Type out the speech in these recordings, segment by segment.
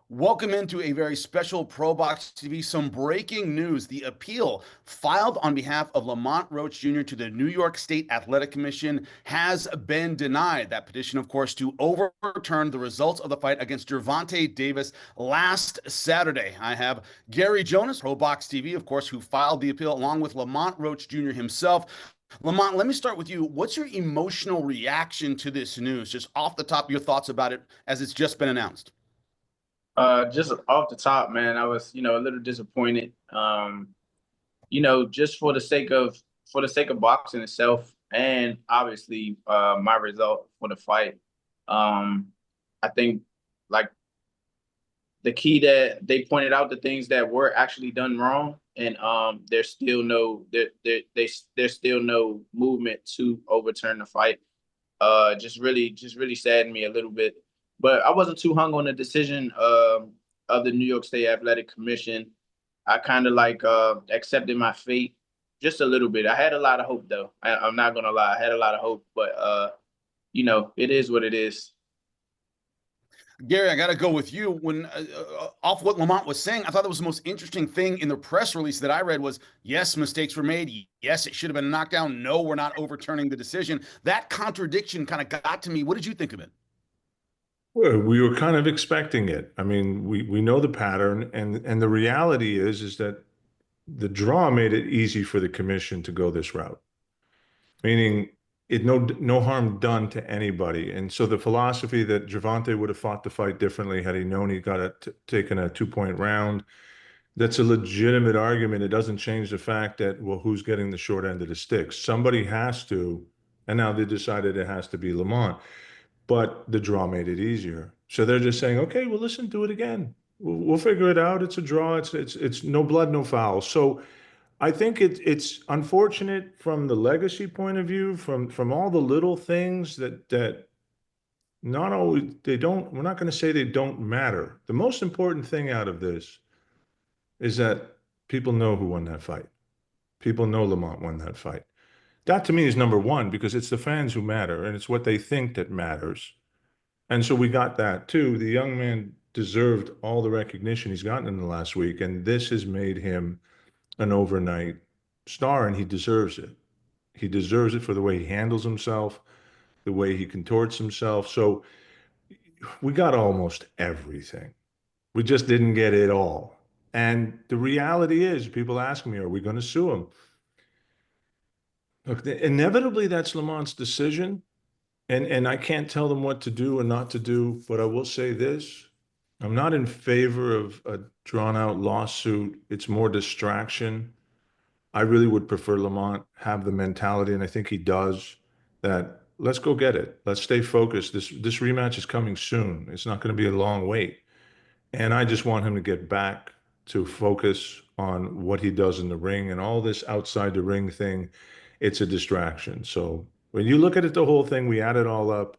Welcome into a very special ProBox TV. Some breaking news. The appeal filed on behalf of Lamont Roach Jr. to the New York State Athletic Commission has been denied. That petition, of course, to overturn the results of the fight against Gervonta Davis last Saturday. I have Gary Jonas, ProBox TV, of course, who filed the appeal along with Lamont Roach Jr. himself. Lamont, let me start with you. What's your emotional reaction to this news? Just off the top, your thoughts about it as it's just been announced. Just off the top, man, I was, a little disappointed. Just for the sake of boxing itself, and obviously, my result for the fight. I think like the key that they pointed out the things that were actually done wrong, and there's still no movement to overturn the fight. Just really saddened me a little bit. But I wasn't too hung on the decision of the New York State Athletic Commission. I kind of accepted my fate just a little bit. I had a lot of hope though. I'm not gonna lie, I had a lot of hope, but it is what it is. Gary, I got to go with you. When off what Lamont was saying, I thought that was the most interesting thing in the press release that I read was, yes, mistakes were made. Yes, it should have been knocked down. No, we're not overturning the decision. That contradiction kind of got to me. What did you think of it? Well, we were kind of expecting it. I mean, we know the pattern, and the reality is that the draw made it easy for the commission to go this route, meaning no harm done to anybody. And so the philosophy that Gervonta would have fought the fight differently had he known he got taken a 2-point round, that's a legitimate argument. It doesn't change the fact that, well, who's getting the short end of the stick? Somebody has to, and now they decided it has to be Lamont. But the draw made it easier. So they're just saying, okay, well, listen, do it again. We'll figure it out. It's a draw. It's no blood, no foul. So I think it's unfortunate from the legacy point of view, from all the little things that not always they don't. We're not going to say they don't matter. The most important thing out of this is that people know who won that fight. People know Lamont won that fight. That to me is number one because it's the fans who matter and it's what they think that matters. And so we got that too. The young man deserved all the recognition he's gotten in the last week, and this has made him an overnight star, and he deserves it. He deserves it for the way he handles himself, the way he contorts himself. So we got almost everything. We just didn't get it all. And the reality is, people ask me, are we going to sue him? Look, inevitably, that's Lamont's decision. And I can't tell them what to do or not to do, but I will say this. I'm not in favor of a drawn out lawsuit. It's more distraction. I really would prefer Lamont have the mentality, and I think he does, that let's go get it. Let's stay focused. This rematch is coming soon. It's not going to be a long wait. And I just want him to get back to focus on what he does in the ring, and all this outside the ring thing, it's a distraction. So when you look at it, the whole thing, we add it all up.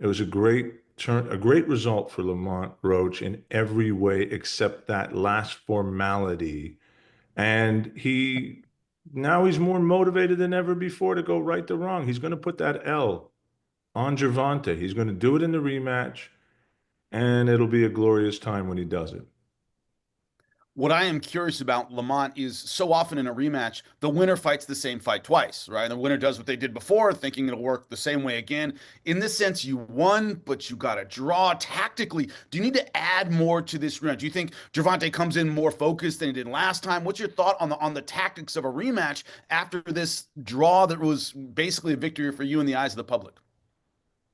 It was a great result for Lamont Roach in every way except that last formality. And he's more motivated than ever before to go right the wrong. He's going to put that L on Gervonta. He's going to do it in the rematch, and it'll be a glorious time when he does it. What I am curious about, Lamont, is so often in a rematch, the winner fights the same fight twice, right? The winner does what they did before, thinking it'll work the same way again. In this sense, you won, but you got to draw tactically. Do you need to add more to this rematch? Do you think Gervonta comes in more focused than he did last time? What's your thought on the tactics of a rematch after this draw that was basically a victory for you in the eyes of the public?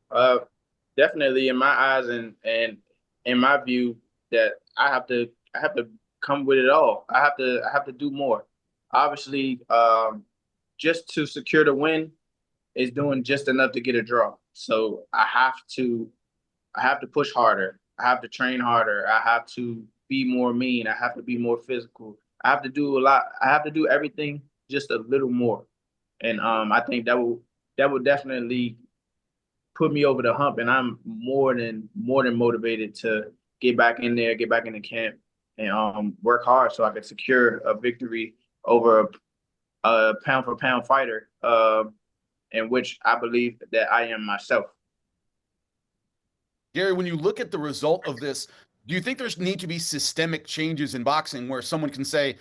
Uh, Definitely in my eyes and in my view that I have to come with it all. I have to do more. Obviously, just to secure the win is doing just enough to get a draw. So I have to push harder. I have to train harder. I have to be more mean. I have to be more physical. I have to do a lot. I have to do everything just a little more. And I think that will definitely put me over the hump, and I'm more than motivated to get back in there, get back in the camp, and work hard so I can secure a victory over a pound for pound fighter, in which I believe that I am myself. Gary, when you look at the result of this, Do you think there's need to be systemic changes in boxing where someone can say,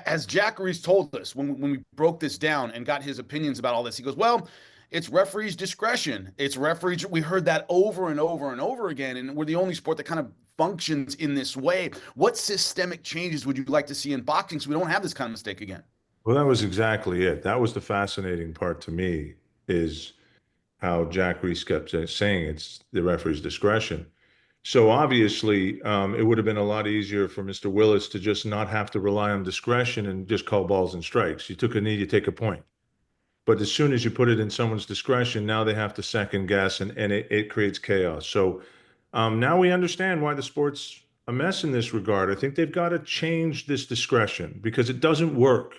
as Jack Reese told us when we broke this down and got his opinions about all this, he goes, well, it's referees' discretion. It's referees. We heard that over and over and over again, and we're the only sport that kind of functions in this way. What systemic changes would you like to see in boxing so we don't have this kind of mistake again? Well, that was exactly it. That was the fascinating part to me, is how Jack Reese kept saying it's the referee's discretion. So obviously, it would have been a lot easier for Mr. Willis to just not have to rely on discretion and just call balls and strikes. You took a knee, you take a point. But as soon as you put it in someone's discretion, now they have to second guess, and it creates chaos. So now we understand why the sport's a mess in this regard. I think they've got to change this discretion because it doesn't work.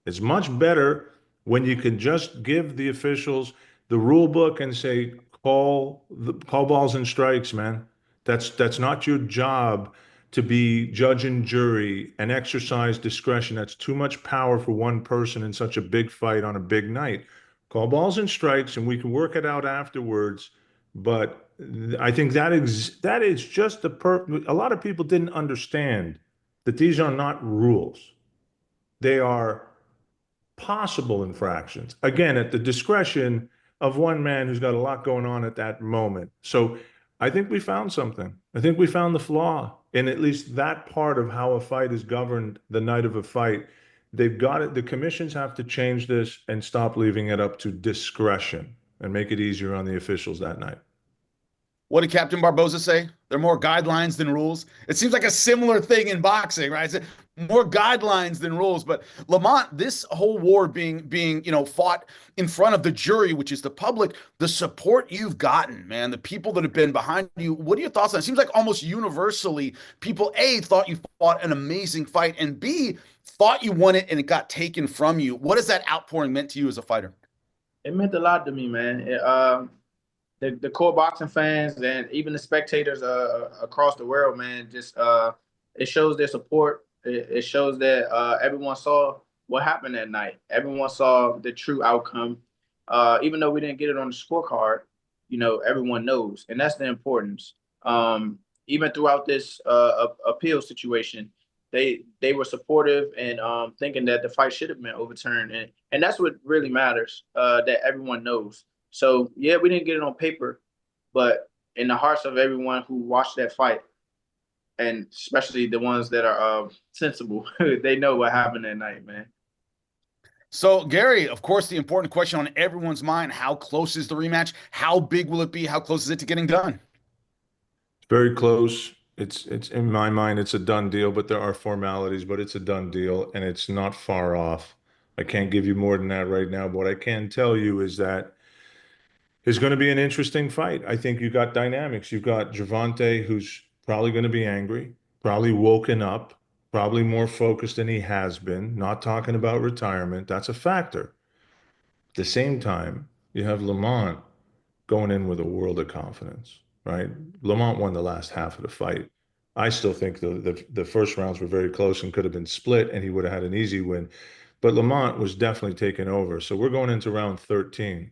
It's much better when you can just give the officials the rule book and say, call balls and strikes, man. That's not your job to be judge and jury and exercise discretion. That's too much power for one person in such a big fight on a big night. Call balls and strikes, and we can work it out afterwards. But I think that is just a lot of people didn't understand that these are not rules. They are possible infractions. Again, at the discretion of one man who's got a lot going on at that moment. So I think we found something. I think we found the flaw in at least that part of how a fight is governed the night of a fight. They've got it. The commissions have to change this and stop leaving it up to discretion and make it easier on the officials that night. What did Captain Barboza say? There are more guidelines than rules. It seems like a similar thing in boxing, right? It's more guidelines than rules. But Lamont, this whole war being fought in front of the jury, which is the public, the support you've gotten, man, the people that have been behind you. What are your thoughts on it? It seems like almost universally people A, thought you fought an amazing fight, and B, thought you won it and it got taken from you. What has that outpouring meant to you as a fighter? It meant a lot to me, man. The core boxing fans and even the spectators across the world, man, just it shows their support. It shows that everyone saw what happened that night. Everyone saw the true outcome. Even though we didn't get it on the scorecard, everyone knows, and that's the importance. Even throughout this appeal situation, they were supportive and thinking that the fight should have been overturned, and that's what really matters. That everyone knows. So, yeah, we didn't get it on paper, but in the hearts of everyone who watched that fight, and especially the ones that are sensible, they know what happened that night, man. So, Gary, of course, the important question on everyone's mind, how close is the rematch? How big will it be? How close is it to getting done? Very close. It's in my mind, it's a done deal, but there are formalities, but it's a done deal and it's not far off. I can't give you more than that right now, but what I can tell you is that it's going to be an interesting fight. I think you've got dynamics. You've got Gervonta, who's probably going to be angry, probably woken up, probably more focused than he has been, not talking about retirement. That's a factor. At the same time, you have Lamont going in with a world of confidence, right? Lamont won the last half of the fight. I still think the first rounds were very close and could have been split, and he would have had an easy win. But Lamont was definitely taken over. So we're going into round 13.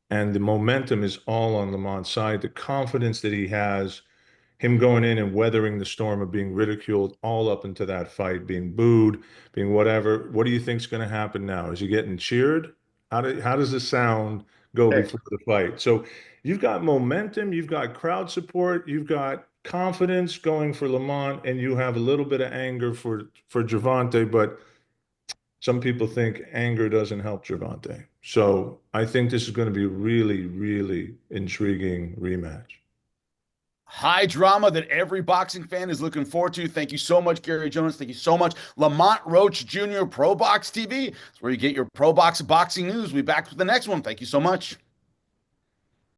And the momentum is all on Lamont's side. The confidence that he has, him going in and weathering the storm of being ridiculed all up into that fight, being booed, being whatever. What do you think's going to happen now? Is he getting cheered? How does the sound go before the fight? So you've got momentum, you've got crowd support, you've got confidence going for Lamont, and you have a little bit of anger for Gervonta, but some people think anger doesn't help Gervonta. So I think this is going to be a really, really intriguing rematch. High drama that every boxing fan is looking forward to. Thank you so much, Gary Jonas. Thank you so much, Lamont Roach Jr., ProBox TV. It's where you get your ProBox boxing news. We'll be back with the next one. Thank you so much.